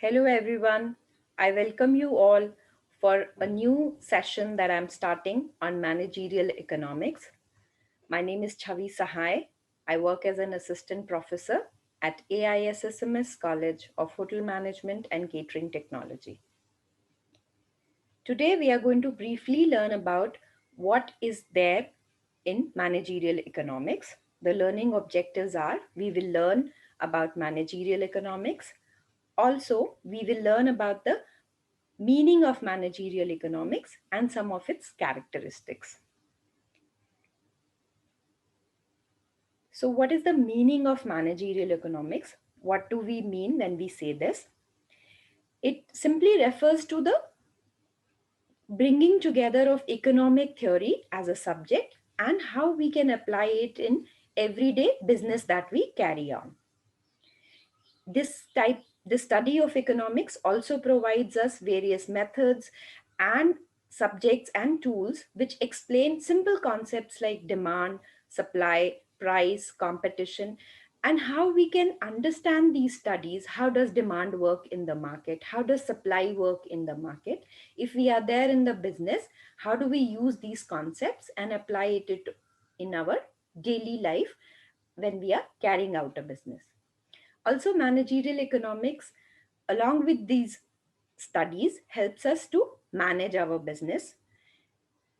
Hello, everyone. I welcome you all for a new session that I'm starting on managerial economics. My name is Chavi Sahai. I work as an assistant professor at AISSMS College of Hotel Management and Catering Technology. Today, we are going to briefly learn about what is there in managerial economics. The learning objectives are we will learn about managerial economics. Also, we will learn about the meaning of managerial economics and some of its characteristics. So, what is the meaning of managerial economics? What do we mean when we say this? It simply refers to the bringing together of economic theory as a subject and how we can apply it in everyday business that we carry on. The study of economics also provides us various methods and subjects and tools which explain simple concepts like demand, supply, price, competition, and how we can understand these studies. How does demand work in the market? How does supply work in the market? If we are there in the business, how do we use these concepts and apply it in our daily life when we are carrying out a business? Also, managerial economics, along with these studies, helps us to manage our business.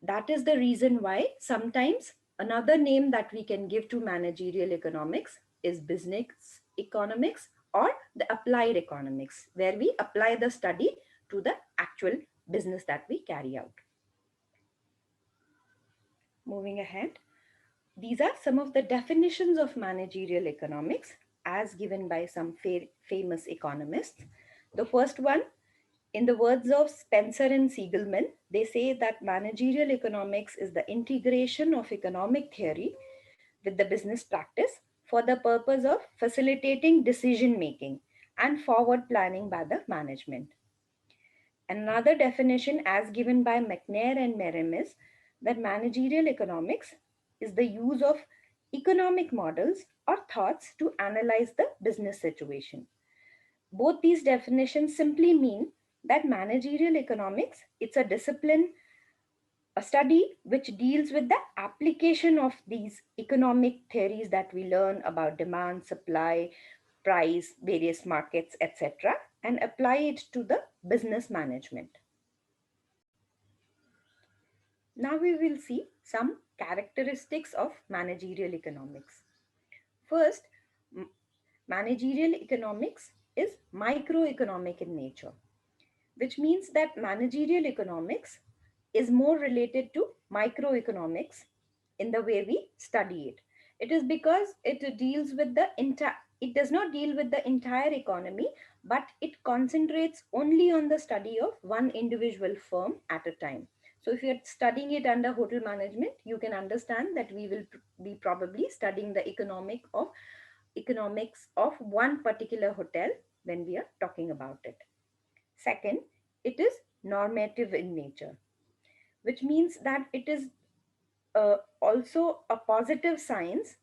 That is the reason why sometimes another name that we can give to managerial economics is business economics or the applied economics, where we apply the study to the actual business that we carry out. Moving ahead, these are some of the definitions of managerial economics as given by some famous economists. The first one, in the words of Spencer and Siegelman, they say that managerial economics is the integration of economic theory with the business practice for the purpose of facilitating decision making and forward planning by the management. Another definition, as given by McNair and Merrim, is that managerial economics is the use of economic models or thoughts to analyze the business situation. Both these definitions simply mean that managerial economics, it's a discipline, a study which deals with the application of these economic theories that we learn about demand, supply, price, various markets, etc., and apply it to the business management. Now we will see some characteristics of managerial economics. First, managerial economics is microeconomic in nature, which means that managerial economics is more related to microeconomics in the way we study it. It is because it deals with the entire, it does not deal with the entire economy, but it concentrates only on the study of one individual firm at a time. So if you're studying it under hotel management, you can understand that we will be probably studying the economics of one particular hotel when we are talking about it. Second, it is normative in nature, which means that it is also a positive science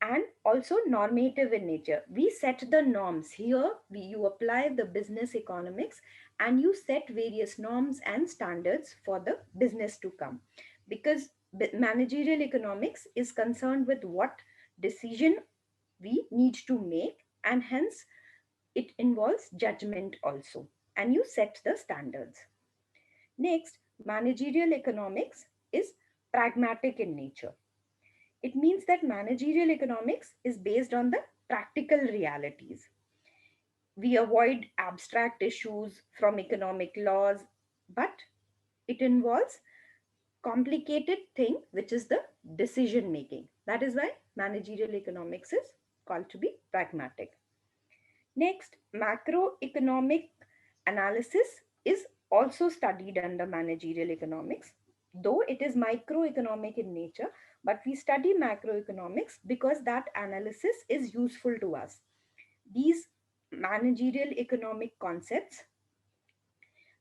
and also normative in nature. We set the norms. Here, you apply the business economics and you set various norms and standards for the business to come. Because managerial economics is concerned with what decision we need to make, and hence it involves judgment also. And you set the standards. Next, managerial economics is pragmatic in nature. It means that managerial economics is based on the practical realities. We avoid abstract issues from economic laws, but it involves complicated thing, which is the decision making. That is why managerial economics is called to be pragmatic. Next, macroeconomic analysis is also studied under managerial economics, though it is microeconomic in nature, but we study macroeconomics because that analysis is useful to us. These managerial economic concepts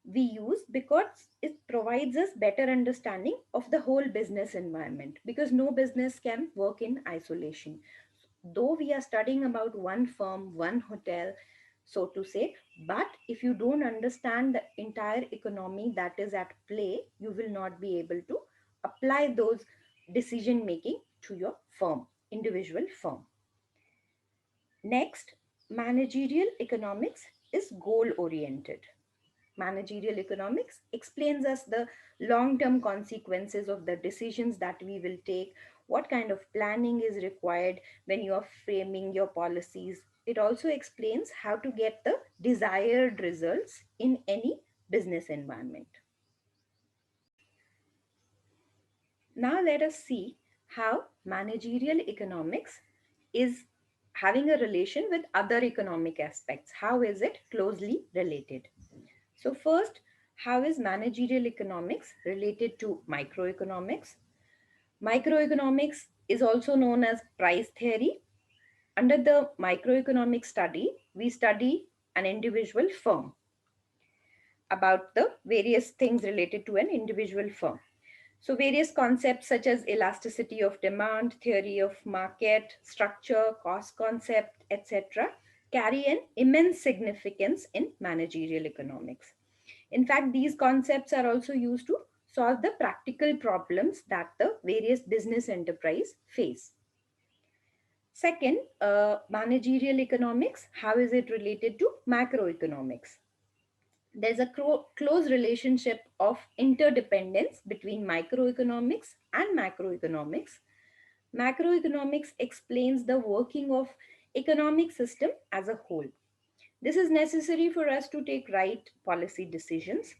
we use because it provides us better understanding of the whole business environment, because no business can work in isolation. Though we are studying about one firm, one hotel, so to say. But if you don't understand the entire economy that is at play, you will not be able to apply those decision making to your firm, individual firm. Next, managerial economics is goal oriented. Managerial economics explains us the long term consequences of the decisions that we will take, what kind of planning is required when you are framing your policies. It also explains how to get the desired results in any business environment. Now, let us see how managerial economics is having a relation with other economic aspects. How is it closely related? So, first, how is managerial economics related to microeconomics? Microeconomics is also known as price theory. Under the microeconomic study, we study an individual firm, about the various things related to an individual firm. So, various concepts such as elasticity of demand, theory of market, structure, cost concept, etc., carry an immense significance in managerial economics. In fact, these concepts are also used to solve the practical problems that the various business enterprise face. Second, managerial economics, how is it related to macroeconomics? There's a close relationship of interdependence between microeconomics and macroeconomics. Macroeconomics explains the working of economic system as a whole. This is necessary for us to take right policy decisions.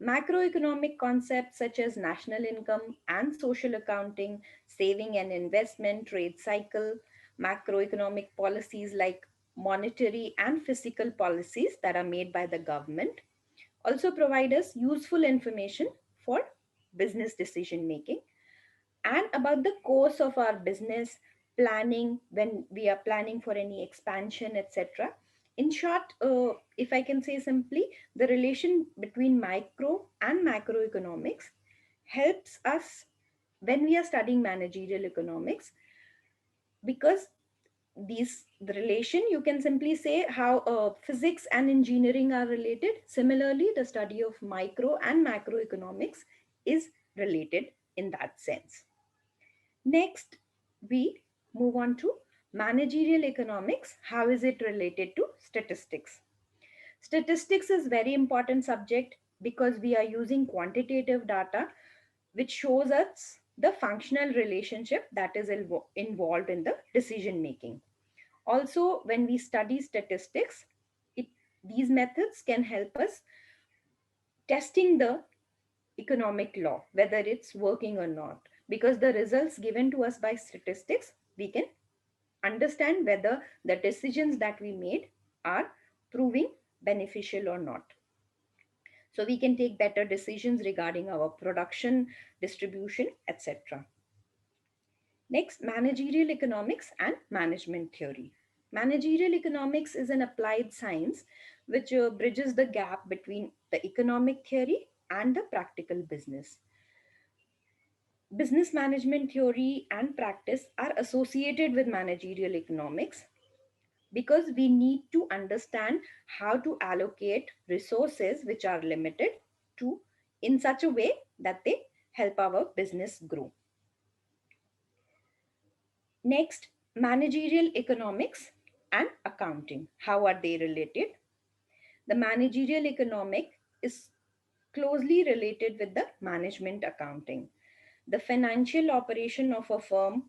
Macroeconomic concepts such as national income and social accounting, saving and investment, trade cycle, macroeconomic policies like monetary and fiscal policies that are made by the government also provide us useful information for business decision making and about the course of our business planning when we are planning for any expansion, etc. In short, if I can say simply, the relation between micro and macroeconomics helps us when we are studying managerial economics, because these the relation, you can simply say how physics and engineering are related. Similarly, the study of micro and macroeconomics is related in that sense. Next, we move on to managerial economics. How is it related to statistics? Statistics is very important subject because we are using quantitative data which shows us the functional relationship that is involved in the decision making. Also, when we study statistics, it, these methods can help us testing the economic law, whether it's working or not. Because the results given to us by statistics, we can understand whether the decisions that we made are proving beneficial or not. So we can take better decisions regarding our production, distribution, etc. Next, managerial economics and management theory. Managerial economics is an applied science which bridges the gap between the economic theory and the practical business. Business management theory and practice are associated with managerial economics because we need to understand how to allocate resources which are limited to in such a way that they help our business grow. Next, managerial economics and accounting. How are they related? The managerial economic is closely related with the management accounting. The financial operation of a firm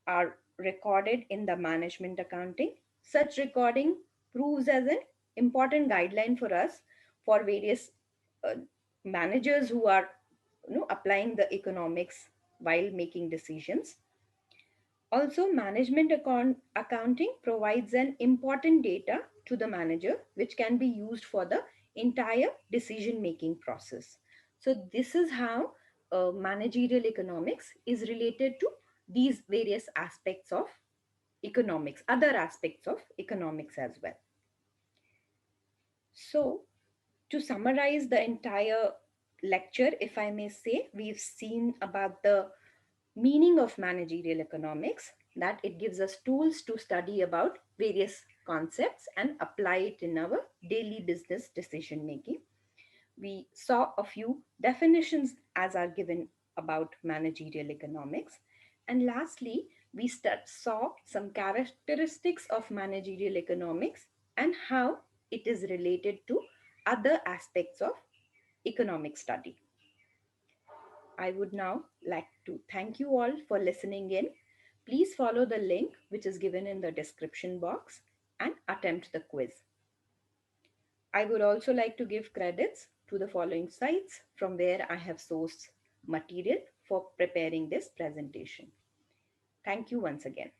are recorded in the management accounting. Such recording proves as an important guideline for us for various uh, managers who are applying the economics while making decisions. Also, accounting provides an important data to the manager, which can be used for the entire decision making process. So, this is how managerial economics is related to these various aspects of economics, other aspects of economics as well. So, to summarize the entire lecture, if I may say, we've seen about the meaning of managerial economics, that it gives us tools to study about various concepts and apply it in our daily business decision making. We saw a few definitions as are given about managerial economics. And lastly, we saw some characteristics of managerial economics and how it is related to other aspects of economic study. I would now like to thank you all for listening in. Please follow the link which is given in the description box and attempt the quiz. I would also like to give credits to the following sites from where I have sourced material for preparing this presentation. Thank you once again.